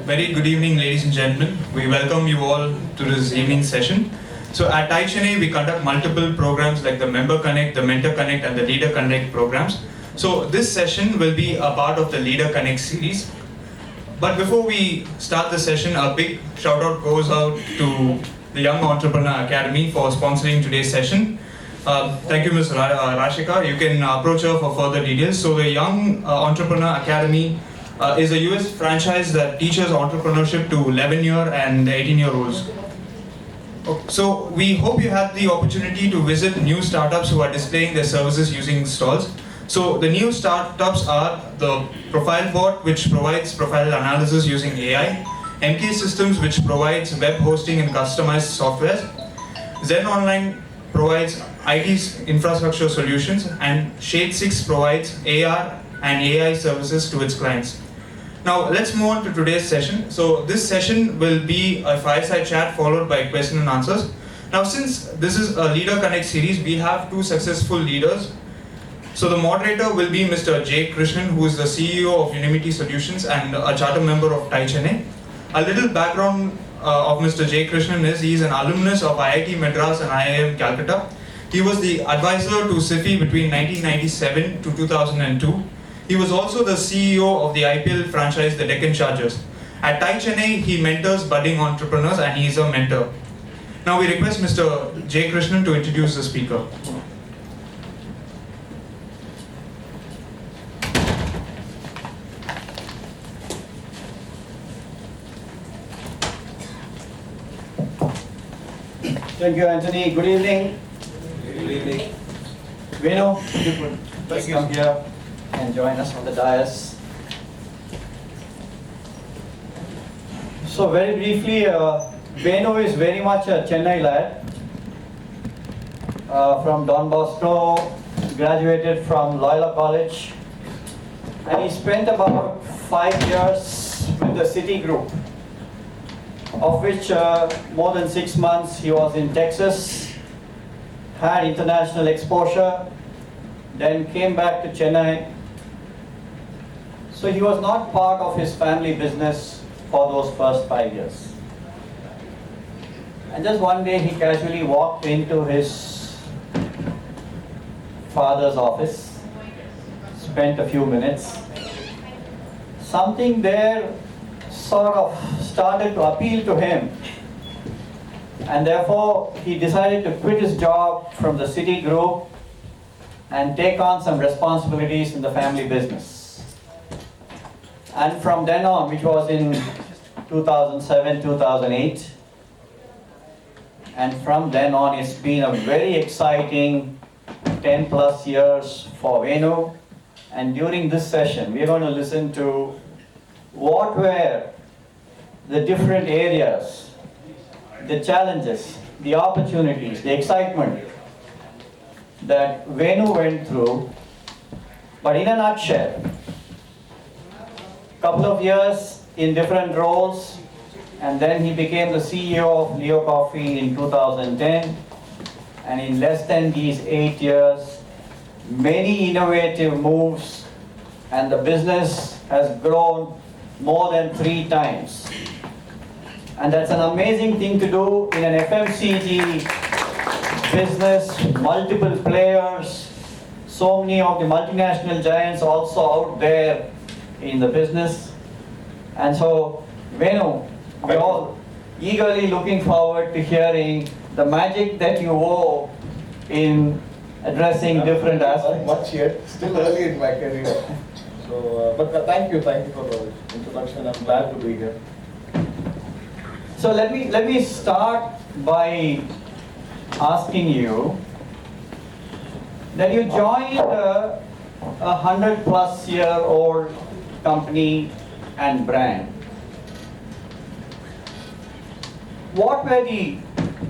Very good evening, ladies and gentlemen. We welcome you all to this evening session. So at TiE Chennai, we conduct multiple programs like the Member Connect, the Mentor Connect, and the Leader Connect programs. So this session will be a part of the Leader Connect series. But before we start the session, a big shout out goes out to the Young Entrepreneur Academy for sponsoring today's session. Thank you, Ms. Rashika. You can approach her for further details. So the Young Entrepreneur Academy is a US franchise that teaches entrepreneurship to 11-year and 18-year-olds. So we hope you had the opportunity to visit new startups who are displaying their services using stalls. So the new startups are the Profile Bot, which provides profile analysis using AI, MK Systems, which provides web hosting and customized software, Zen Online provides IT infrastructure solutions, and Shade 6 provides AR and AI services to its clients. Now let's move on to today's session. So this session will be a fireside chat followed by question and answers. Now since this is a Leader Connect series, we have two successful leaders. So the moderator will be Mr. J.Krishnan, who is the CEO of Unity Solutions and a charter member of TiE Chennai. A little background of Mr. J.Krishnan is he is an alumnus of IIT Madras and IIM Calcutta. He was the advisor to SIFI between 1997 to 2002. He was also the CEO of the IPL franchise, the Deccan Chargers. At TiE Chennai, he mentors budding entrepreneurs and he is a mentor. Now we request Mr. J.Krishnan to introduce the speaker. Thank you, Anthony. Good evening. Good evening. Venu, please come here and join us on the dais. So very briefly, Venu is very much a Chennai lad. From Don Bosco, graduated from Loyola College, and he spent about 5 years with the City Group, of which more than 6 months he was in Texas, had international exposure, then came back to Chennai. So he was not part of his family business for those first 5 years. And just one day he casually walked into his father's office, spent a few minutes. Something there sort of started to appeal to him, and therefore he decided to quit his job from the City Group and take on some responsibilities in the family business. And from then on, which was in 2007, 2008, and from then on it's been a very exciting 10 plus years for Venu. And during this session, we're going to listen to what were the different areas, the challenges, the opportunities, the excitement that Venu went through. But in a nutshell, couple of years in different roles, and then he became the CEO of Leo Coffee in 2010. And in less than these 8 years, many innovative moves, and the business has grown more than 3 times. And that's an amazing thing to do in an FMCG business, multiple players, so many of the multinational giants also out there in the business. And so, Venu, we're all eagerly looking forward to hearing the magic that you wove in addressing different aspects. Not much yet, still early in my career. So, but thank you for the introduction. I'm glad to be here. So let me start by asking you that you joined a 100-plus-year-old company and brand. What were the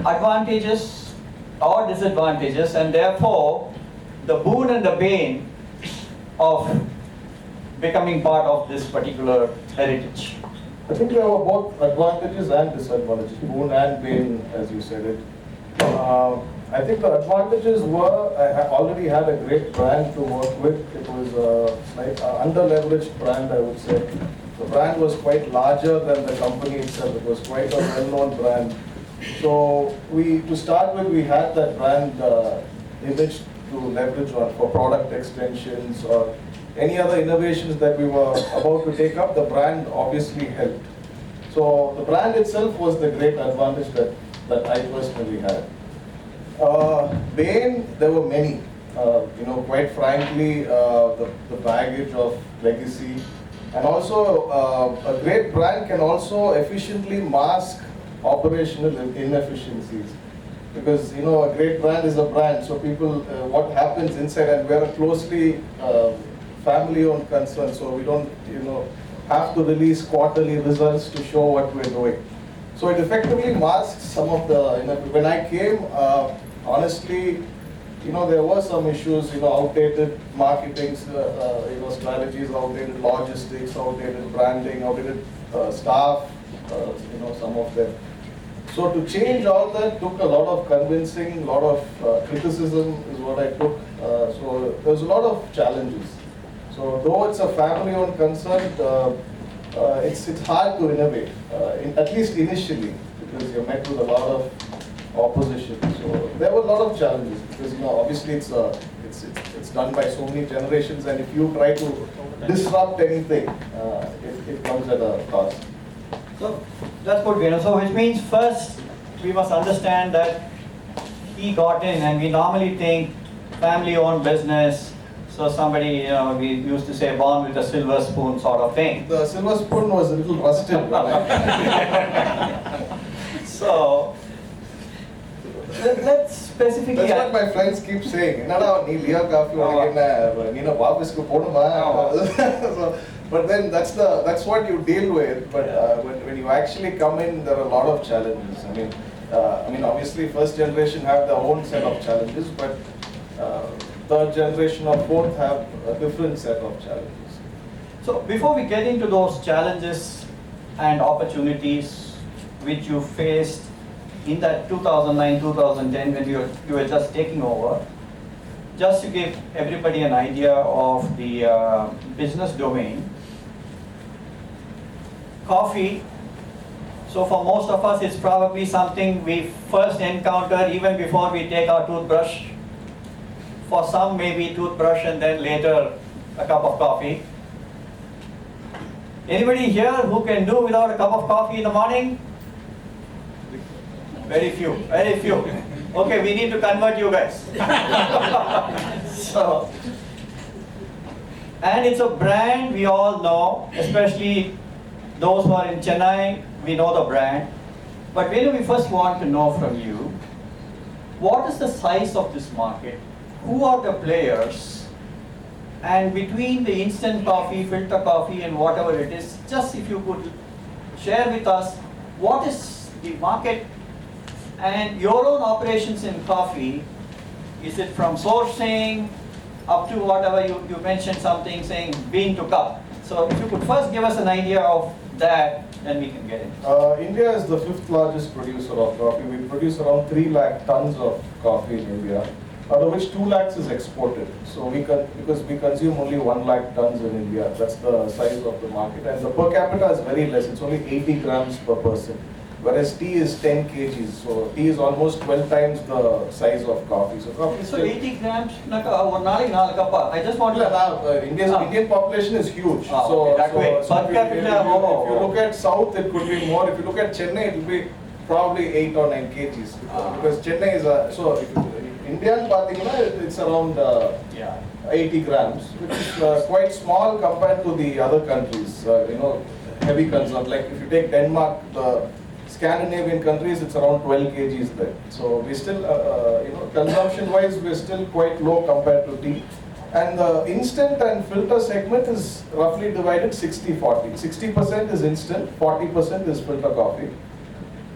advantages or disadvantages, and therefore the boon and the bane of becoming part of this particular heritage? I think there were both advantages and disadvantages, boon and bane, as you said it. I think the advantages were I already had a great brand to work with. It was like an under-leveraged brand, I would say. The brand was quite larger than the company itself. It was quite a well-known brand. So to start with, we had that brand image to leverage on for product extensions or any other innovations that we were about to take up. The brand obviously helped. So the brand itself was the great advantage that I personally had. Bain, there were many. Quite frankly, the baggage of legacy, and also a great brand can also efficiently mask operational inefficiencies. Because a great brand is a brand, so people, what happens inside, and we're a closely family-owned concern, so we don't, have to release quarterly results to show what we're doing. So it effectively masks some of the, when I came, honestly, there were some issues, outdated marketing, strategies, outdated logistics, outdated branding, outdated staff, some of them. So to change all that took a lot of convincing, a lot of criticism is what I took. So there's a lot of challenges. So though it's a family-owned concern, it's hard to innovate, at least initially, because you're met with a lot of opposition. So there were a lot of challenges because obviously it's done by so many generations, and if you try to disrupt anything, it comes at a cost. So that's good, Venu. So which means first we must understand that he got in, and we normally think family-owned business. So somebody, we used to say born with a silver spoon sort of thing. The silver spoon was a little rusted. So let's specifically. That's what my friends keep saying. Leo Coffee so, but then that's what you deal with. But when you actually come in, there are a lot of challenges. I mean, obviously, first generation have their own set of challenges, but third generation or fourth have a different set of challenges. So before we get into those challenges and opportunities which you faced in that 2009-2010 when you were just taking over, just to give everybody an idea of the business domain, coffee, so for most of us it's probably something we first encounter even before we take our toothbrush. For some maybe toothbrush and then later a cup of coffee. Anybody here who can do without a cup of coffee in the morning? Very few, very few. Okay, we need to convert you guys. So, and it's a brand we all know, especially those who are in Chennai, we know the brand. But when we first want to know from you, what is the size of this market? Who are the players? And between the instant coffee, filter coffee and whatever it is, just if you could share with us, what is the market and your own operations in coffee? Is it from sourcing up to whatever you mentioned something saying bean to cup? So if you could first give us an idea of that, then we can get it. India is the 5th largest producer of coffee. We produce around 3 lakh tons of coffee in India, out of which 2 lakhs is exported. So because we consume only 1 lakh tons in India, that's the size of the market. And the per capita is very less, it's only 80 grams per person. Whereas tea is 10 kgs, so tea is almost 12 times the size of coffee. So coffee is 80 grams, I just want to... Indian population is huge. Per capita, if you look at South, it could be more. If you look at Chennai, it will be probably 8 or 9 kgs. Because Chennai is Indian it's around 80 grams, which is quite small compared to the other countries. Heavy consumption. Like if you take Denmark, the Scandinavian countries, it's around 12 kgs there. So we still, consumption-wise, we're still quite low compared to tea. And the instant and filter segment is roughly divided 60-40. 60% is instant, 40% is filter coffee.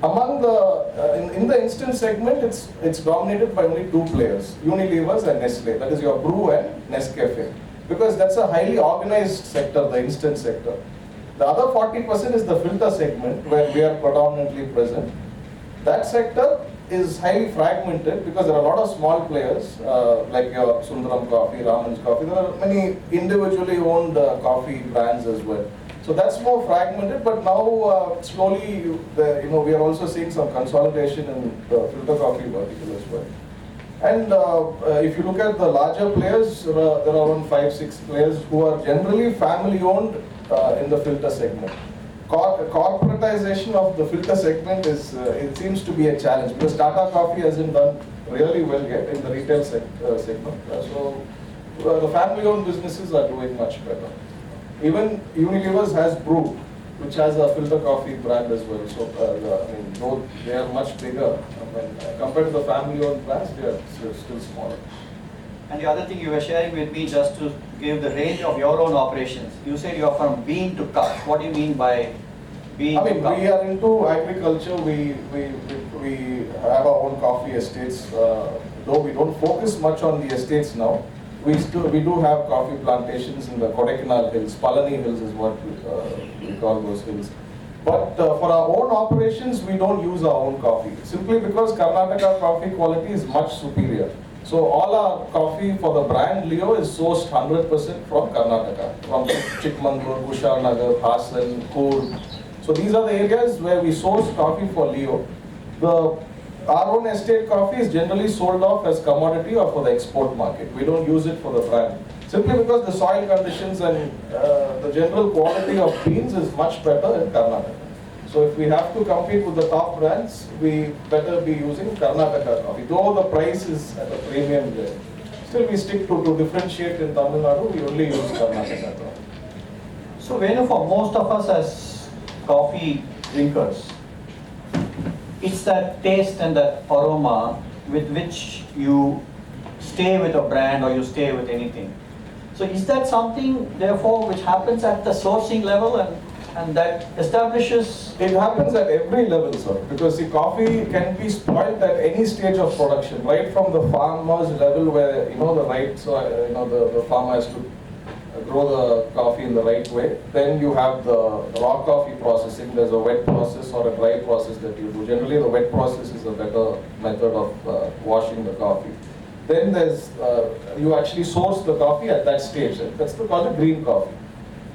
Among the, in the instant segment, it's dominated by only 2 players, Unilever and Nestle. That is your brew and Nescafe. Because that's a highly organized sector, the instant sector. The other 40% is the filter segment where we are predominantly present. That sector is highly fragmented because there are a lot of small players like your Sundaram Coffee, Raman's Coffee. There are many individually owned coffee brands as well. So that's more fragmented, but now slowly, we are also seeing some consolidation in the filter coffee vertical as well. And if you look at the larger players, there are around 5-6 players who are generally family-owned in the filter segment. Corporatization of the filter segment it seems to be a challenge because Tata Coffee hasn't done really well yet in the retail segment. So the family-owned businesses are doing much better. Even Unilever's has Brew, which has a filter coffee brand as well. So though they are much bigger, compared to the family-owned brands, they are still smaller. And the other thing you were sharing with me, just to give the range of your own operations, you said you are from bean to cup. What do you mean by bean to cup? We are into agriculture. We have our own coffee estates. Though we don't focus much on the estates now, we do have coffee plantations in the Kodaikanal Hills. Palani Hills is what we call those hills. But for our own operations, we don't use our own coffee, simply because Karnataka coffee quality is much superior. So all our coffee for the brand Leo is sourced 100% from Karnataka, from Chikmagalur, Kusharnagar, Hassan, Coorg. So these are the areas where we source coffee for Leo. Our own estate coffee is generally sold off as commodity or for the export market. We don't use it for the brand, simply because the soil conditions and the general quality of beans is much better in Karnataka. So if we have to compete with the top brands, we better be using Karnataka coffee. Though the price is at a premium there, still we stick to differentiate in Tamil Nadu, we only use Karnataka coffee. So Venu, for most of us as coffee drinkers, it's that taste and that aroma with which you stay with a brand or you stay with anything. So is that something, therefore, which happens at the sourcing level and that establishes? It happens at every level, sir. Because see, coffee can be spoiled at any stage of production, right from the farmer's level where the right soil, the farmer has to grow the coffee in the right way. Then you have the raw coffee processing. There's a wet process or a dry process that you do. Generally, the wet process is a better method of washing the coffee. Then there's you actually source the coffee at that stage. That's called green coffee.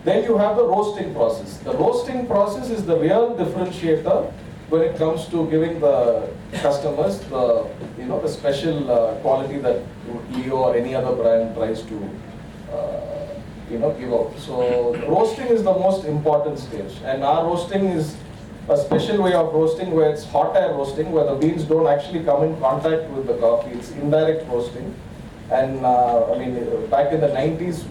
Then you have the roasting process. The roasting process is the real differentiator when it comes to giving the customers the special quality that Leo or any other brand tries to give out. So roasting is the most important stage, and our roasting is a special way of roasting where it's hot air roasting, where the beans don't actually come in contact with the coffee. It's indirect roasting. And back in the 90s,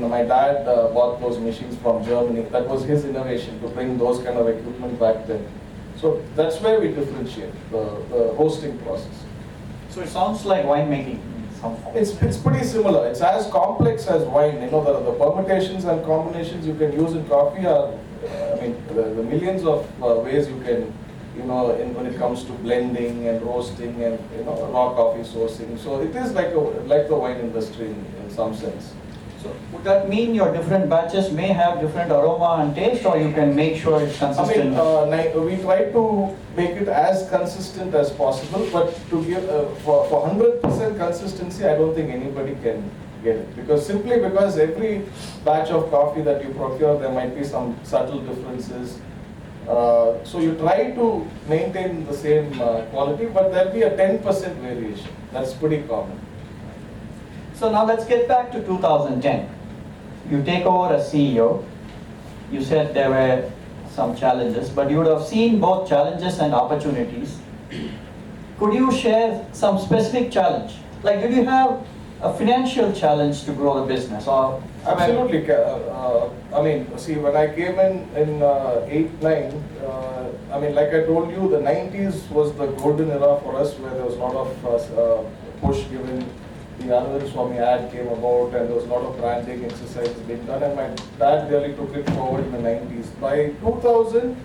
my dad bought those machines from Germany. That was his innovation, to bring those kind of equipment back then. So that's where we differentiate the roasting process. So it sounds like winemaking in some form. It's pretty similar. It's as complex as wine. The permutations and combinations you can use in coffee are, the millions of ways you can, when it comes to blending and roasting and raw coffee sourcing. So it is like the wine industry in some sense. So would that mean your different batches may have different aroma and taste, or you can make sure it's consistent? We try to make it as consistent as possible, but to give for 100% consistency, I don't think anybody can get it. Because every batch of coffee that you procure, there might be some subtle differences. So you try to maintain the same quality, but there'll be a 10% variation. That's pretty common. So now let's get back to 2010. You take over as CEO. You said there were some challenges, but you would have seen both challenges and opportunities. Could you share some specific challenge? Like, did you have a financial challenge to grow the business, or? Absolutely. See, when I came in 8-9, like I told you, the 90s was the golden era for us, where there was a lot of push given. The Anand Swami ad came about, and there was a lot of branding exercises being done, and my dad really took it forward in the 90s. By 2000,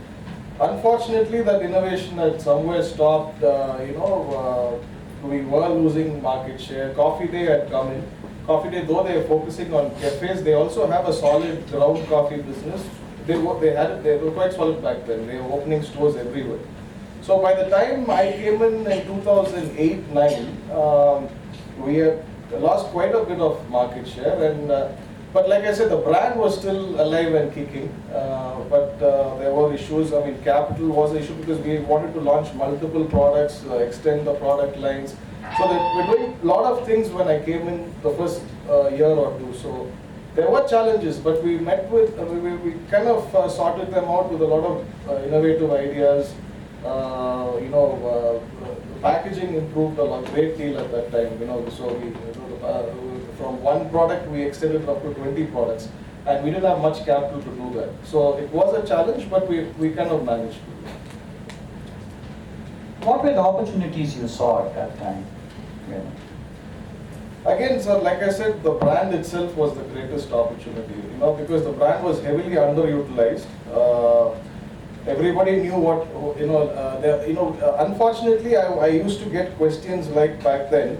unfortunately, that innovation had somewhere stopped. We were losing market share. Coffee Day had come in. Coffee Day, though they are focusing on cafes, they also have a solid ground coffee business. They were quite solid back then. They were opening stores everywhere. So by the time I came in 2008-9, we had lost quite a bit of market share, and But like I said, the brand was still alive and kicking, but there were issues. I mean, capital was an issue because we wanted to launch multiple products, extend the product lines. So that we're doing a lot of things when I came in the first year or two. So there were challenges, but we met with, we kind of sorted them out with a lot of innovative ideas. The packaging improved a lot, great deal at that time. So we, from one product we extended it up to 20 products, and we didn't have much capital to do that. So it was a challenge, but we kind of managed to do it. What were the opportunities you saw at that time? Again, sir, like I said, the brand itself was the greatest opportunity, because the brand was heavily underutilized. Everybody knew what, unfortunately, I used to get questions like back then,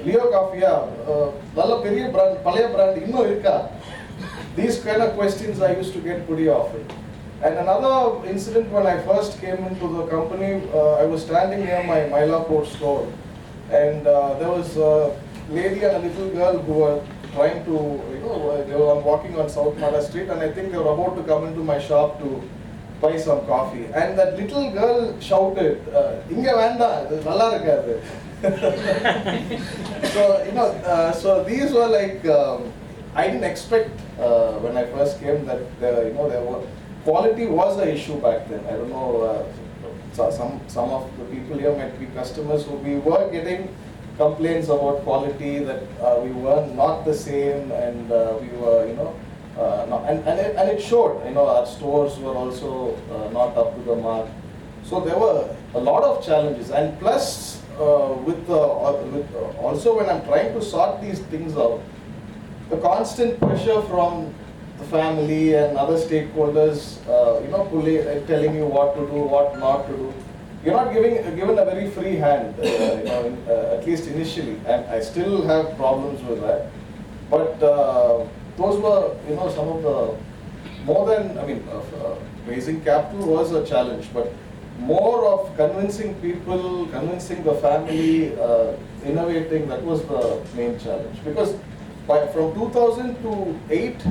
Leo Coffee, nalla periya brand, palaya brand, inno irka? These kind of questions I used to get pretty often. And another incident when I first came into the company, I was standing near my Mylapore store, and there was a lady and a little girl who were trying to, they were walking on South Mada Street, and I think they were about to come into my shop to buy some coffee. And that little girl shouted, "Inga vanda, nalla irukadu." So, so these were like, I didn't expect when I first came that, there were, quality was an issue back then. I don't know, some of the people here might be customers who we were getting complaints about quality, that we were not the same, and we were, and it showed. Our stores were also not up to the mark. So there were a lot of challenges, and plus also when I'm trying to sort these things out, the constant pressure from the family and other stakeholders, telling you what to do, what not to do. You're not given a very free hand, at least initially, and I still have problems with that. But those were, some of the, more than, raising capital was a challenge, but more of convincing people, convincing the family, innovating, that was the main challenge. Because from 2000 to 8,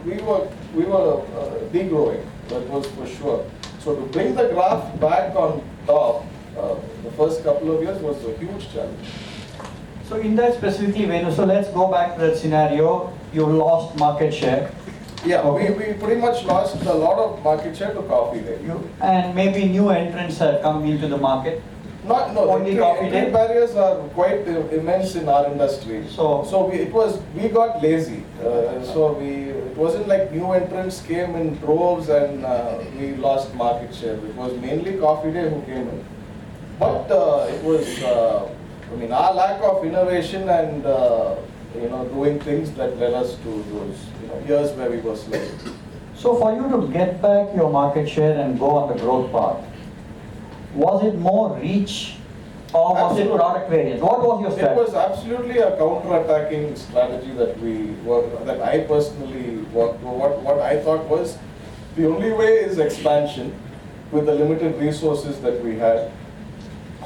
we were degrowing, that was for sure. So to bring the graph back on top, the first couple of years was a huge challenge. So in that specifically, Venu, so let's go back to that scenario. You lost market share. Yeah, Okay. we pretty much lost a lot of market share to Coffee Day. And maybe new entrants have come into the market. Only Coffee entry Day? barriers are quite immense in our industry. So we got lazy. It wasn't like new entrants came in droves and we lost market share. It was mainly Coffee Day who came in. But it was, our lack of innovation and doing things that led us to those years where we were slow. So for you to get back your market share and go on the growth path, was it more reach or was it product variance? What was your strategy? It was absolutely a counter-attacking strategy that I personally worked for. What I thought was the only way is expansion with the limited resources that we had.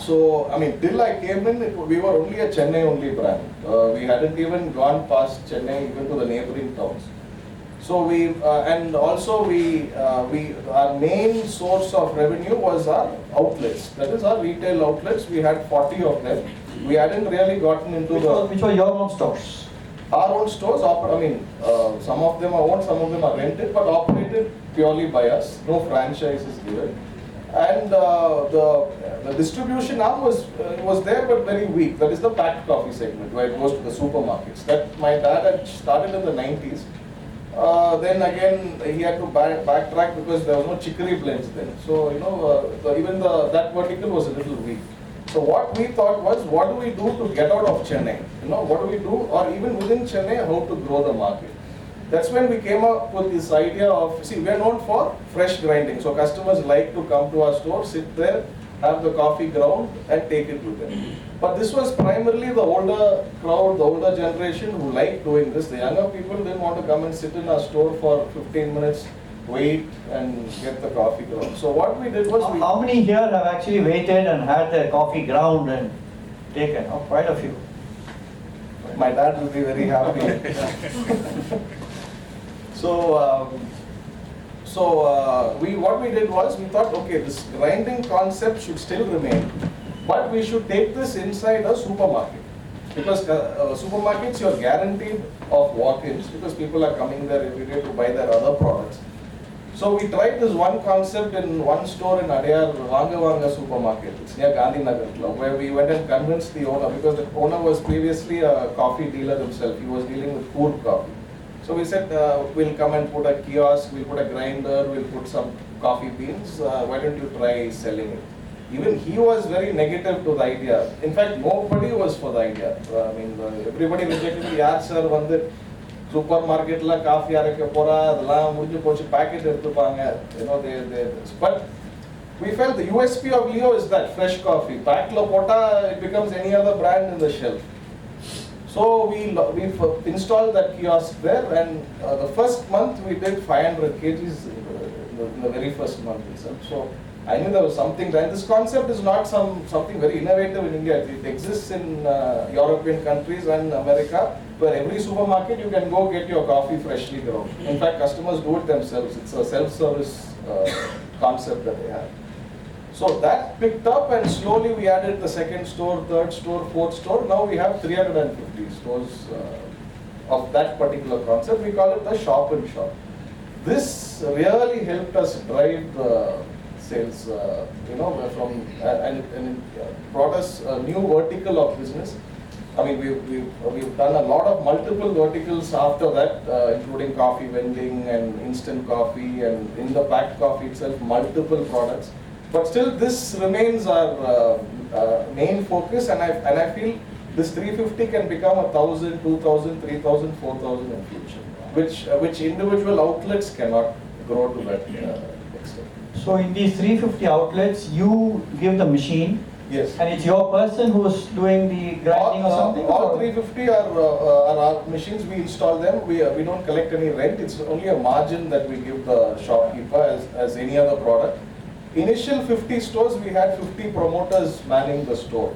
So, till I came in, we were only a Chennai-only brand. We hadn't even gone past Chennai, even to the neighboring towns. So our main source of revenue was our outlets. That is our retail outlets. We had 40 of them. We hadn't really gotten into which were your own stores? Our own stores. Some of them are owned, some of them are rented, but operated purely by us. No franchise is given. And the distribution arm was there, but very weak. That is the packed coffee segment, where it goes to the supermarkets. That my dad had started in the 90s. Then again, he had to backtrack because there was no chicory blends then. So, that vertical was a little weak. So what we thought was, what do we do to get out of Chennai? What do we do, or even within Chennai, how to grow the market? That's when we came up with this idea of, we are known for fresh grinding. So customers like to come to our store, sit there, have the coffee ground and take it with them. But this was primarily the older crowd, the older generation who liked doing this. The younger people didn't want to come and sit in our store for 15 minutes, wait and get the coffee ground. So what we did was How many here have actually waited and had their coffee ground and taken? Oh, quite a few. My dad will be very happy. What we did was we thought, okay, this grinding concept should still remain, but we should take this inside a supermarket. Because supermarkets, you're guaranteed of walk-ins because people are coming there every day to buy their other products. So we tried this one concept in one store in Adyar, Vanga supermarket. It's near Gandhi Nagar, where we went and convinced the owner, because the owner was previously a coffee dealer himself. He was dealing with food coffee. So we said, we'll come and put a kiosk, we'll put a grinder, we'll put some coffee beans. Why don't you try selling it? Even he was very negative to the idea. In fact, nobody was for the idea. Everybody rejected it. Yaar sir, vandu supermarket la coffee arake pora, adala mudju pochu packet edutupanga. But we felt the USP of Leo is that fresh coffee. Pack lo pota, it becomes any other brand in the shelf. So we installed that kiosk there, and the first month we did 500 kgs in the very first month itself. So I knew there was something there. This concept is not something very innovative in India. It exists in European countries and America, where every supermarket you can go get your coffee freshly ground. In fact, customers do it themselves. It's a self-service concept that they have. So that picked up, and slowly we added the second store, third store, fourth store. Now we have 350 stores of that particular concept. We call it the shop in shop. This really helped us drive the sales, and it brought us a new vertical of business. I mean, we've done a lot of multiple verticals after that, including coffee vending and instant coffee, and in the packed coffee itself, multiple products. But still, this remains our main focus, and I feel this 350 can become 1,000, 2,000, 3,000, 4,000 in future, which individual outlets cannot grow to that extent. So in these 350 outlets, you give the machine. Yes. And it's your person who's doing the grinding or something? All 350 are our machines. We install them. We don't collect any rent. It's only a margin that we give the shopkeeper as any other product. Initial 50 stores, we had 50 promoters manning the store.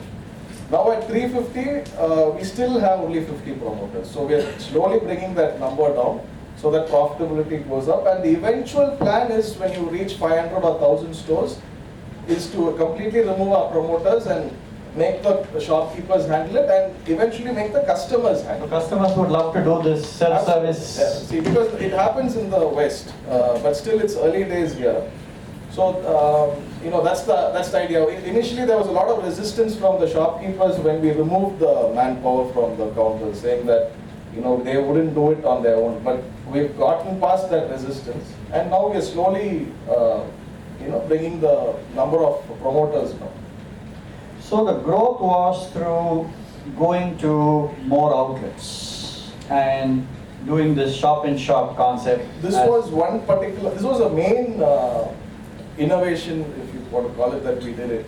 Now at 350, we still have only 50 promoters. So we are slowly bringing that number down so that profitability goes up. And the eventual plan is, when you reach 500 or 1,000 stores, is to completely remove our promoters and make the shopkeepers handle it, and eventually make the customers handle it. The customers would love to do this self-service. Yeah. See, because it happens in the West, but still it's early days here. So, that's the idea. Initially, there was a lot of resistance from the shopkeepers when we removed the manpower from the counter, saying that, they wouldn't do it on their own. But we've gotten past that resistance, and now we are slowly, bringing the number of promoters down. So the growth was through going to more outlets and doing this shop-in-shop concept. This was a main innovation, if you want to call it that, we did it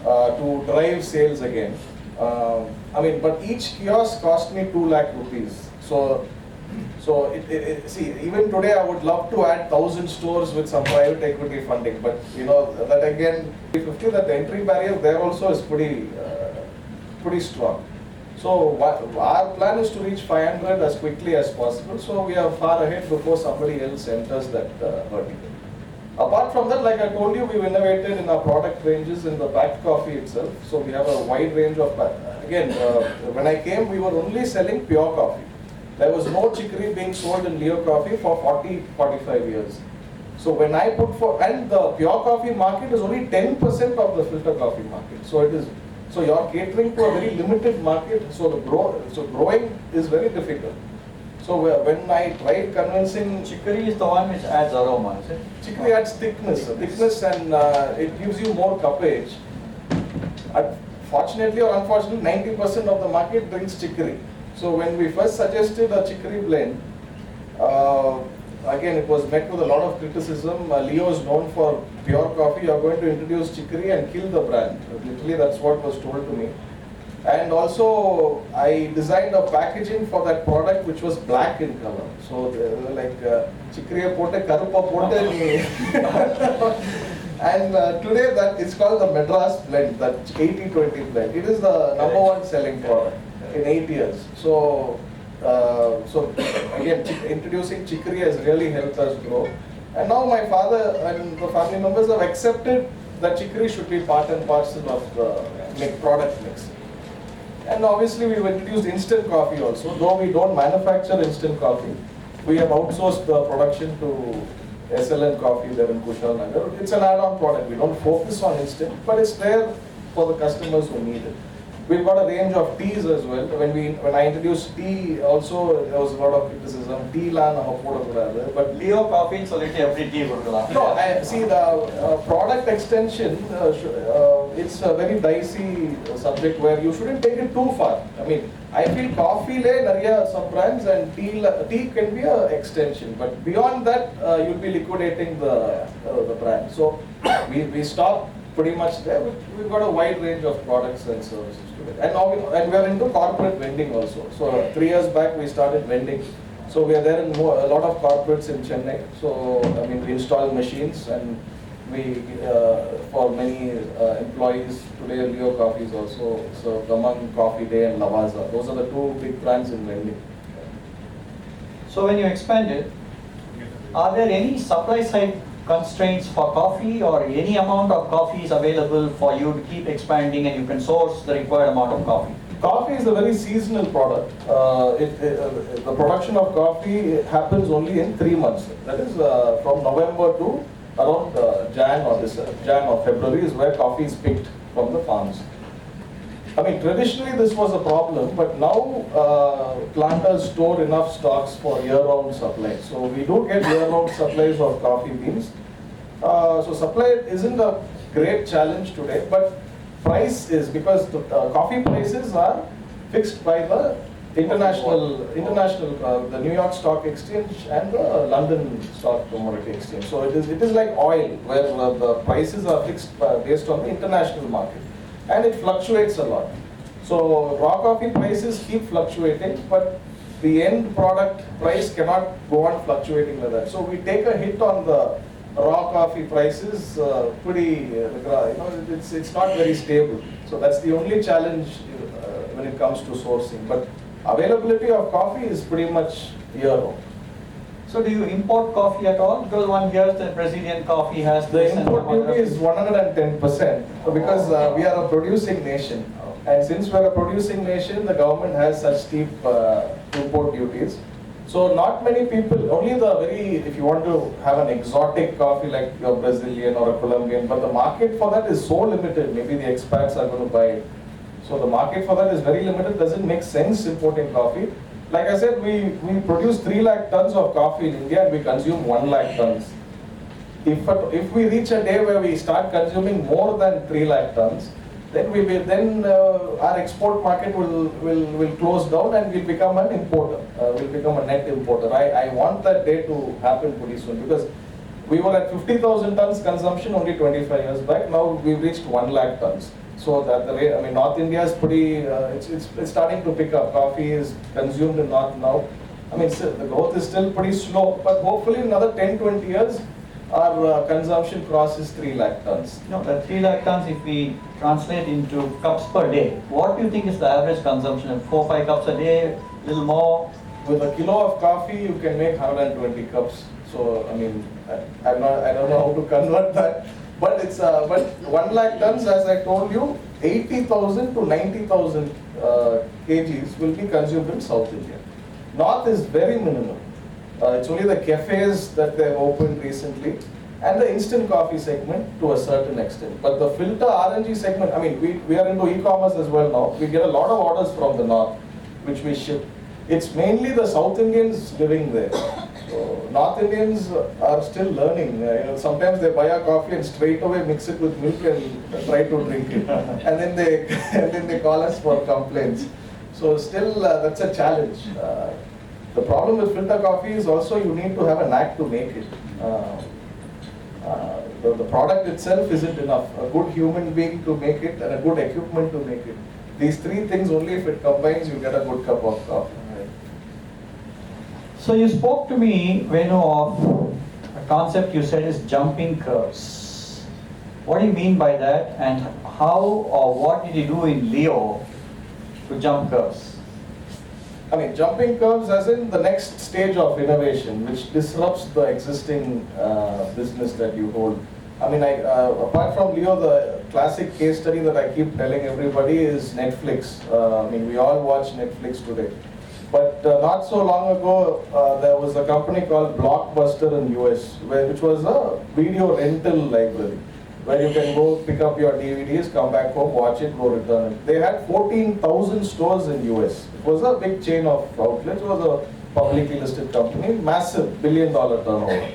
to drive sales again. But each kiosk cost me 2 lakh rupees. So see, even today I would love to add 1,000 stores with some private equity funding, but that again, 50, that entry barrier there also is pretty strong. So our plan is to reach 500 as quickly as possible. So we are far ahead before somebody else enters that vertical. Apart from that, like I told you, we've innovated in our product ranges in the packed coffee itself. So we have a wide range of, when I came, we were only selling pure coffee. There was no chicory being sold in Leo Coffee for 40-45 years. So when I and the pure coffee market is only 10% of the filter coffee market. So you're catering to a very limited market. So growing is very difficult. So when I tried convincing, Chicory is the one which adds aroma, is it? Chicory adds thickness, and it gives you more cuppage. Fortunately or unfortunately, 90% of the market drinks chicory. So when we first suggested a chicory blend, again it was met with a lot of criticism. Leo is known for pure coffee. You are going to introduce chicory and kill the brand. Literally, that's what was told to me. And also, I designed a packaging for that product which was black in color. So they were like, chicory pote, karupa pote. And today it's called the Madras blend, that 80-20 blend. It is the #1 selling product. in 8 years. So, so again, introducing chicory has really helped us grow. And now my father and the family members have accepted that chicory should be part and parcel of the product mix. And obviously we've introduced instant coffee also. Though we don't manufacture instant coffee, we have outsourced the production to SLN Coffee there in Kushal Nagar. It's an add-on product. We don't focus on instant, but it's there for the customers who need it. We've got a range of teas as well. When I introduced tea, also there was a lot of criticism. Tea la nama podakudadu, but Leo Coffee solitary every tea கொடுக்கலாம். no, I see the product extension. It's a very dicey subject where you shouldn't take it too far. I mean, I feel coffee le nariya sub brands and tea can be a extension, but beyond that you'll be liquidating the brand. So we stop pretty much there. We've got a wide range of products and services to it. And now we are into corporate vending also. So 3 years back we started vending. So we are there in a lot of corporates in Chennai. So I mean, we install machines and we for many employees today Leo Coffee is also among Coffee Day and Lavazza. Those are the two big brands in vending. So when you expanded, are there any supply side constraints for coffee, or any amount of coffee is available for you to keep expanding and you can source the required amount of coffee? Coffee is a very seasonal product. The production of coffee happens only in 3 months. That is from November to around Jan or February is where coffee is picked from the farms. I mean, traditionally this was a problem, but now planters store enough stocks for year-round supply. So we do get year-round supplies of coffee beans. So supply isn't a great challenge today, but price is, because the coffee prices are fixed by the international, the New York Stock Exchange and the London Stock Commodity Exchange. So it is like oil, where the prices are fixed based on the international market. And it fluctuates a lot. So raw coffee prices keep fluctuating, but the end product price cannot go on fluctuating like that. So we take a hit on the raw coffee prices pretty, it's not very stable. So that's the only challenge when it comes to sourcing. But availability of coffee is pretty much year-round. So do you import coffee at all? Because one hears that Brazilian coffee has The this and import some other- duty is 110% because we are a producing nation. And since we are a producing nation, the government has such steep import duties. So not many people, only if you want to have an exotic coffee like your Brazilian or a Colombian, but the market for that is so limited, maybe the expats are going to buy it. So the market for that is very limited, doesn't make sense importing coffee. Like I said, we produce 3 lakh tons of coffee in India and we consume 1 lakh tons. If we reach a day where we start consuming more than 3 lakh tons, then our export market will close down and we'll become an importer. We'll become a net importer. I want that day to happen pretty soon, because we were at 50,000 tons consumption only 25 years back. Now we've reached 1 lakh tons. So that the rate, I mean, North India is pretty, it's starting to pick up. Coffee is consumed in North now. I mean, the growth is still pretty slow, but hopefully in another 10-20 years, our consumption crosses 3 lakh tons. No, the 3 lakh tons, if we translate into cups per day, what do you think is the average consumption? 4-5 cups a day, little more? With a kilo of coffee, you can make 120 cups. So, I mean, I don't know how to convert that. But it's 1 lakh tons, as I told you, 80,000 to 90,000 kgs will be consumed in South India. North is very minimal. It's only the cafes that they've opened recently and the instant coffee segment to a certain extent. But the filter R&G segment, I mean, we are into e-commerce as well now. We get a lot of orders from the North, which we ship. It's mainly the South Indians living there. So North Indians are still learning. Sometimes they buy a coffee and straight away mix it with milk and try to drink it, and then they call us for complaints. So still, that's a challenge. The problem with filter coffee is also you need to have a knack to make it. The product itself isn't enough. A good human being to make it and a good equipment to make it. These 3 things only, if it combines, you get a good cup of coffee. So you spoke to me, Venu, of a concept you said is jumping curves. What do you mean by that, and how or what did you do in Leo to jump curves? I mean, jumping curves as in the next stage of innovation, which disrupts the existing business that you hold. I mean, apart from Leo, the classic case study that I keep telling everybody is Netflix. I mean, we all watch Netflix today. But not so long ago, there was a company called Blockbuster in US, which was a video rental library, where you can go pick up your DVDs, come back home, watch it, go return it. They had 14,000 stores in US. It was a big chain of outlets. It was a publicly listed company, massive billion-dollar turnover.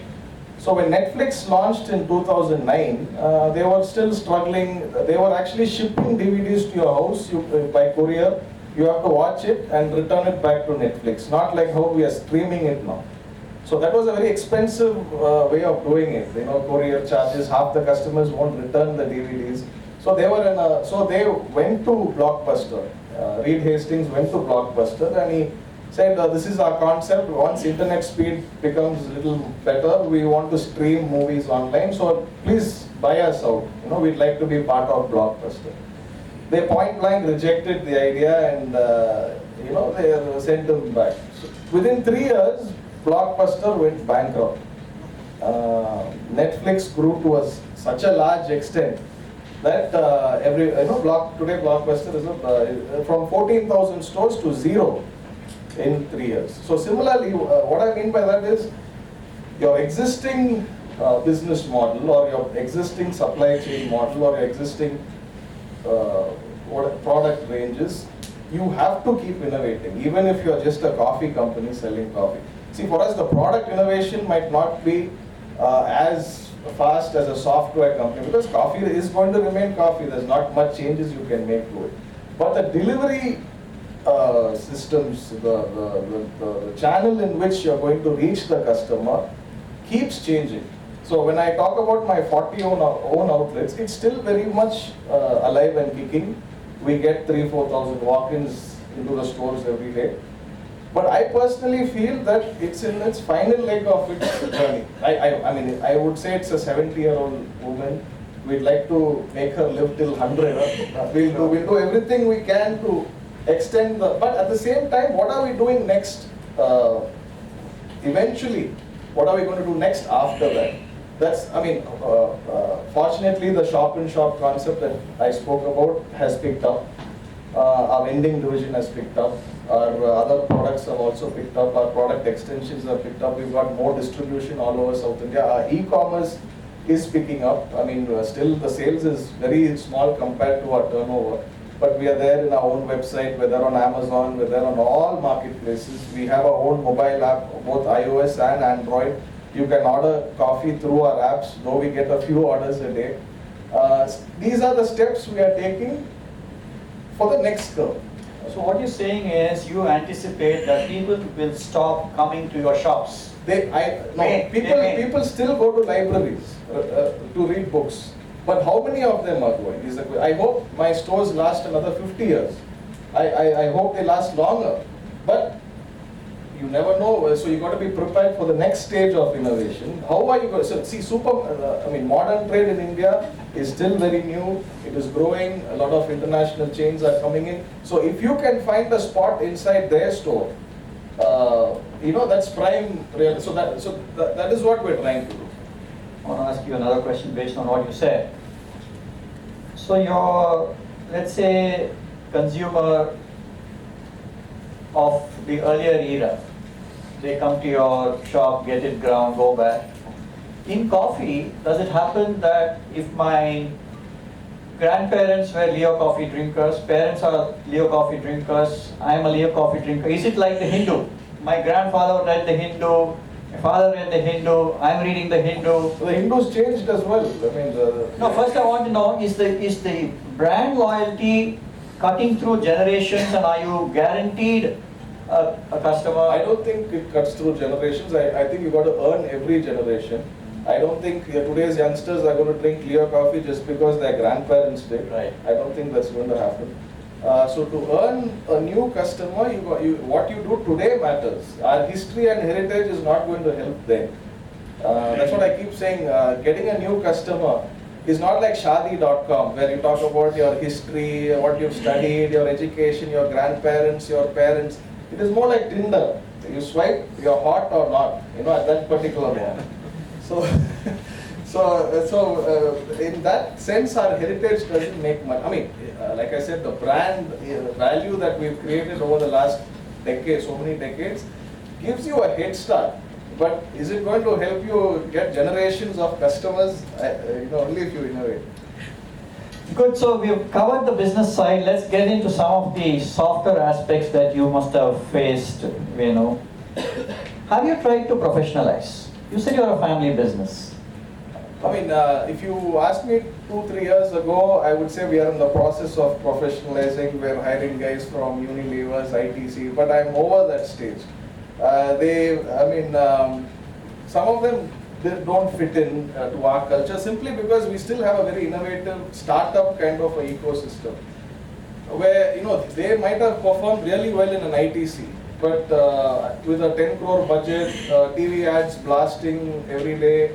So when Netflix launched in 2009, they were still struggling. They were actually shipping DVDs to your house by courier. You have to watch it and return it back to Netflix, not like how we are streaming it now. So that was a very expensive way of doing it. You know, courier charges, half the customers won't return the DVDs. So they were so they went to Blockbuster. Reed Hastings went to Blockbuster and he said, this is our concept. Once internet speed becomes a little better, we want to stream movies online. So please buy us out. You know, we'd like to be part of Blockbuster. They point blank rejected the idea and you know, they sent them back. So within 3 years, Blockbuster went bankrupt. Netflix grew to such a large extent that today Blockbuster is from 14,000 stores to 0 in 3 years. So similarly, what I mean by that is your existing business model or your existing supply chain model or your existing product ranges, you have to keep innovating, even if you're just a coffee company selling coffee. See, for us, the product innovation might not be as fast as a software company, because coffee is going to remain coffee. There's not much changes you can make to it. But the delivery systems, the channel in which you're going to reach the customer keeps changing. So when I talk about my 40 own outlets, it's still very much alive and kicking. We get 3,000-4,000 walk-ins into the stores every day. But I personally feel that it's in its final leg of its journey. I mean, I would say it's a 70-year-old woman. We'd like to make her live till 100. We'll do everything we can to extend but at the same time, what are we doing next? Eventually, what are we going to do next after that? That's, I mean, fortunately the shop-in-shop concept that I spoke about has picked up. Our vending division has picked up. Our other products have also picked up. Our product extensions have picked up. We've got more distribution all over South India. Our e-commerce is picking up. I mean, still the sales is very small compared to our turnover. But we are there in our own website, we're there on Amazon, we're there on all marketplaces. We have our own mobile app, both iOS and Android. You can order coffee through our apps, though we get a few orders a day. These are the steps we are taking for the next curve. So what you're saying is you anticipate that people will stop coming to your shops. People still go to libraries to read books. But how many of them are going? I hope my stores last another 50 years. I hope they last longer. But you never know, so you got to be prepared for the next stage of innovation. How are you going to, see, modern trade in India is still very new, it is growing, a lot of international chains are coming in. So if you can find a spot inside their store, that's prime real, so that is what we're trying to do. I want to ask you another question based on what you said. So your, let's say, consumer of the earlier era, they come to your shop, get it ground, go back. In coffee, does it happen that if my grandparents were Leo coffee drinkers, parents are Leo coffee drinkers, I am a Leo coffee drinker, is it like the Hindu? My grandfather read the Hindu, my father read the Hindu, I'm reading the Hindu. So the Hindus changed as well. I mean, no, first I want to know, is the brand loyalty cutting through generations, and are you guaranteed a customer? I don't think it cuts through generations. I think you got to earn every generation. I don't think today's youngsters are going to drink Leo coffee just because their grandparents did. Right. I don't think that's going to happen. So to earn a new customer, what you do today matters. Our history and heritage is not going to help them. That's what I keep saying. Getting a new customer is not like Shadi.com, where you talk about your history, what you've studied, your education, your grandparents, your parents. It is more like Tinder. You swipe, you're hot or not, at that particular moment. So, in that sense, our heritage doesn't make much. I mean, like I said, the brand value that we've created over the last decade, so many decades, gives you a head start. But is it going to help you get generations of customers? Only if you innovate. Good, so we've covered the business side. Let's get into some of the softer aspects that you must have faced, Venu. Have you tried to professionalize? You said you're a family business. I mean, if you asked me 2-3 years ago, I would say we are in the process of professionalizing. We're hiring guys from Unilever's, ITC, but I'm over that stage. Some of them they don't fit in to our culture simply because we still have a very innovative startup kind of a ecosystem where they might have performed really well in an ITC, but with a 10 crore budget, TV ads blasting every day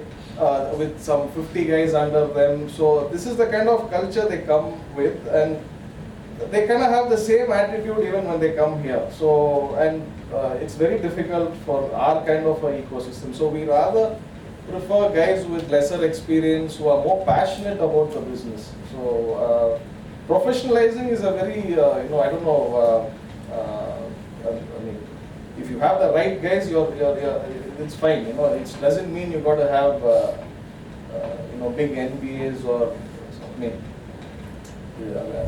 with some 50 guys under them. So this is the kind of culture they come with, and they kind of have the same attitude even when they come here. So it's very difficult for our kind of a ecosystem. So we rather prefer guys with lesser experience who are more passionate about the business. So professionalizing is a very, I don't know, I mean, if you have the right guys, it's fine. It doesn't mean you got to have, big MBAs or, I mean,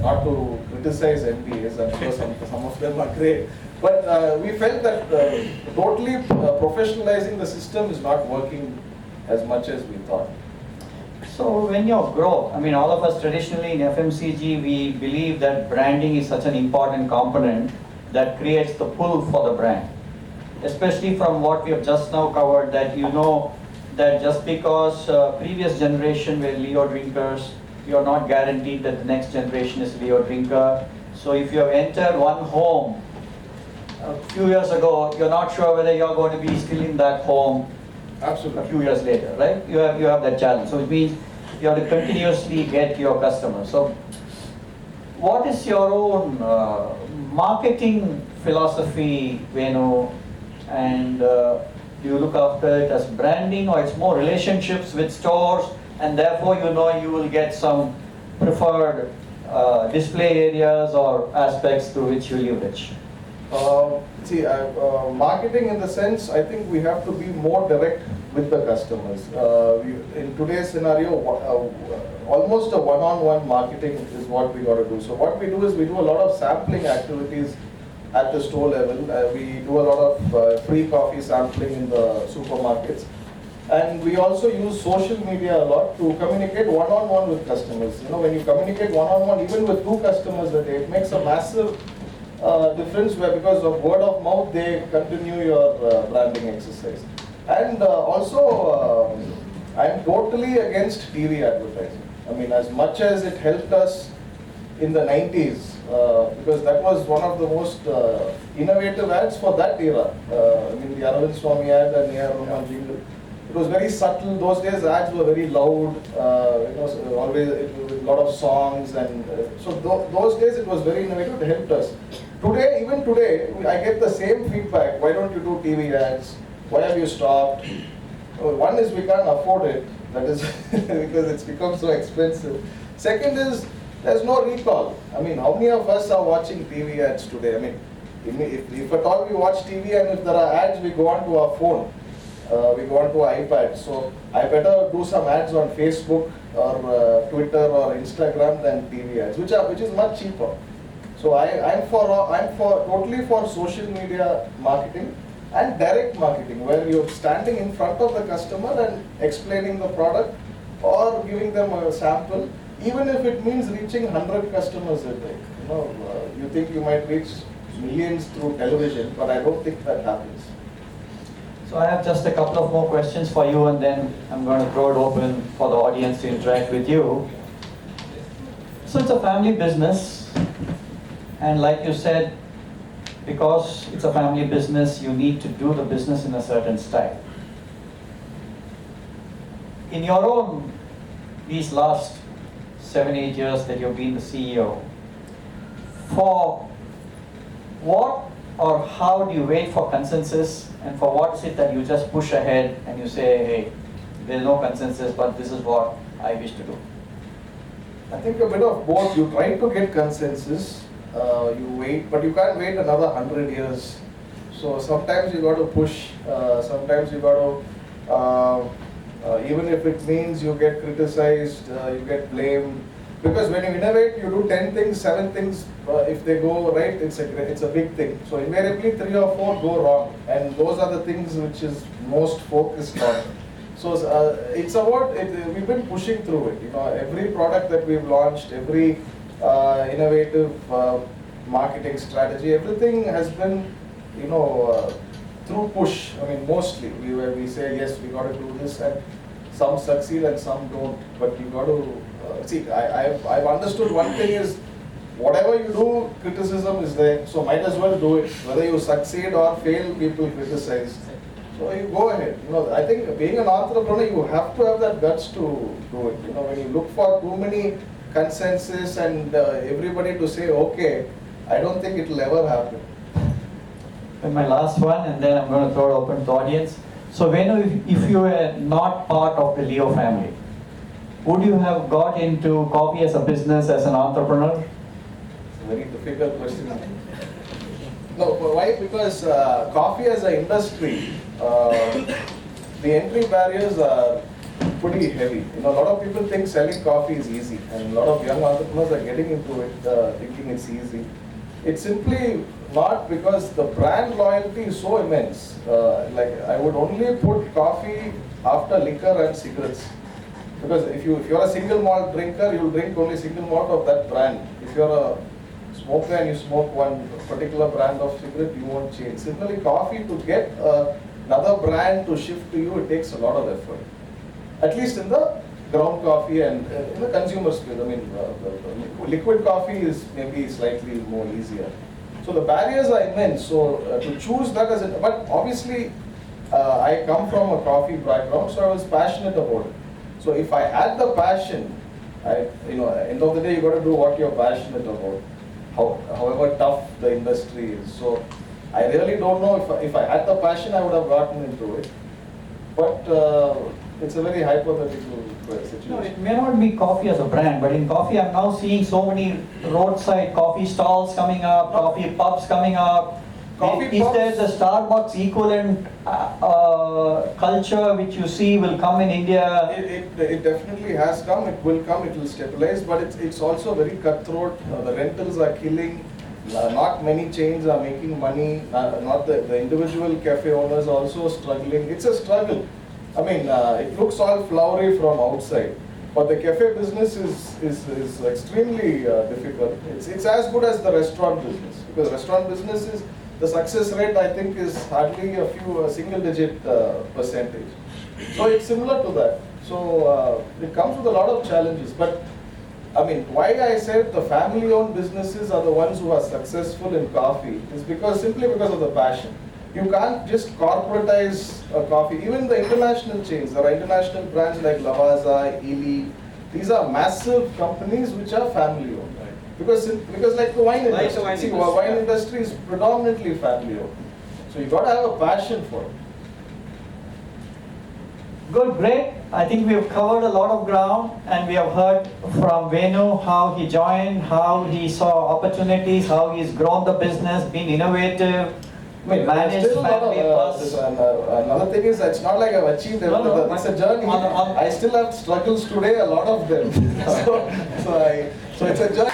not to criticize MBAs, I'm sure some of them are great. But we felt that totally professionalizing the system is not working as much as we thought. So when you grow, I mean, all of us traditionally in FMCG, we believe that branding is such an important component that creates the pull for the brand. Especially from what we have just now covered, that that just because previous generation were Leo drinkers, you're not guaranteed that the next generation is Leo drinker. So if you have entered one home a few years ago, you're not sure whether you're going to be still in that home Absolutely. a few years later, right? You have that challenge. So it means you have to continuously get your customers. So what is your own marketing philosophy, Venu? And do you look after it as branding, or it's more relationships with stores, and therefore you will get some preferred display areas or aspects through which you leverage? Marketing in the sense, I think we have to be more direct with the customers. In today's scenario, almost a one-on-one marketing is what we got to do. So what we do is we do a lot of sampling activities at the store level. We do a lot of free coffee sampling in the supermarkets. And we also use social media a lot to communicate one-on-one with customers. When you communicate one-on-one, even with 2 customers a day, it makes a massive difference where because of word of mouth, they continue your branding exercise. And also, I'm totally against TV advertising. I mean, as much as it helped us in the 90s, because that was one of the most innovative ads for that era. The Aravind Swamy ad and A.R. Rahman jingle. It was very subtle. Those days ads were very loud, always with a lot of songs, and so those days it was very innovative. It helped us. Even today, I get the same feedback. Why don't you do TV ads? Why have you stopped? One is we can't afford it. That is because it's become so expensive. Second is there's no recall. I mean, how many of us are watching TV ads today? I mean, if at all we watch TV and if there are ads, we go onto our phone. We go onto our iPad. So I better do some ads on Facebook or Twitter or Instagram than TV ads, which is much cheaper. So I'm totally for social media marketing and direct marketing, where you're standing in front of the customer and explaining the product or giving them a sample, even if it means reaching 100 customers a day. You think you might reach millions through television, but I don't think that happens. So I have just a couple of more questions for you, and then I'm going to throw it open for the audience to interact with you. So it's a family business, and like you said, because it's a family business, you need to do the business in a certain style. In your own, these last 7-8 years that you've been the CEO, for what or how do you wait for consensus, and for what is it that you just push ahead and you say, hey, there's no consensus, but this is what I wish to do? I think a bit of both. You try to get consensus, you wait, but you can't wait another 100 years. So sometimes you got to push, sometimes you got to, even if it means you get criticized, you get blamed. Because when you innovate, you do 10 things, 7 things, if they go right, it's a big thing. So invariably 3 or 4 go wrong, and those are the things which is most focused on. So it's about, we've been pushing through it. You know, every product that we've launched, every innovative marketing strategy, everything has been, you know, through push. I mean, mostly we say yes, we got to do this, and some succeed and some don't. But you got to see. I've understood one thing is, whatever you do, criticism is there. So might as well do it. Whether you succeed or fail, people criticize. So you go ahead. You know, I think being an entrepreneur, you have to have that guts to do it. You know, when you look for too many consensus and everybody to say okay, I don't think it will ever happen. And my last one, and then I'm going to throw it open to the audience. So Venu, if you were not part of the Leo family, would you have got into coffee as a business, as an entrepreneur? It's a very difficult question. No, why? Because coffee as an industry, the entry barriers are pretty heavy. You know, a lot of people think selling coffee is easy, and a lot of young entrepreneurs are getting into it thinking it's easy. It's simply not, because the brand loyalty is so immense. Like, I would only put coffee after liquor and cigarettes. Because if you're a single malt drinker, you'll drink only single malt of that brand. If you're a smoker and you smoke one particular brand of cigarette, you won't change. Similarly, coffee, to get another brand to shift to you, it takes a lot of effort. At least in the ground coffee and in the consumer space. I mean, the liquid coffee is maybe slightly more easier. So the barriers are immense. So to choose that as a, but obviously I come from a coffee background, so I was passionate about it. So if I had the passion, end of the day, you got to do what you're passionate about, however tough the industry is. So I really don't know if I had the passion, I would have gotten into it. But it's a very hypothetical situation. No, it may not be coffee as a brand, but in coffee I'm now seeing so many roadside coffee stalls coming up, coffee pubs coming up. Coffee is pubs? there the Starbucks equivalent culture which you see will come in India? It definitely has come, it will come, it will stabilize, but it's also very cutthroat. The rentals are killing. Not many chains are making money. Not the individual cafe owners are also struggling. It's a struggle. I mean, it looks all flowery from outside, but the cafe business is extremely difficult. It's as good as the restaurant business, because restaurant business is, the success rate, I think, is hardly a single-digit percentage. So it's similar to that. So it comes with a lot of challenges. But I mean, why I said the family-owned businesses are the ones who are successful in coffee is simply because of the passion. You can't just corporatize coffee. Even the international chains, there are international brands like Lavazza, Ely. These are massive companies which are family-owned. Because like the wine industry, wine industry is predominantly family-owned. So you got to have a passion for it. Good, great. I think we have covered a lot of ground, and we have heard from Venu how he joined, how he saw opportunities, how he's grown the business, been innovative, managed family plus. Another thing is, it's not like I've achieved everything. No, it's a journey. I still have struggles today, a lot of them. so it's a journey.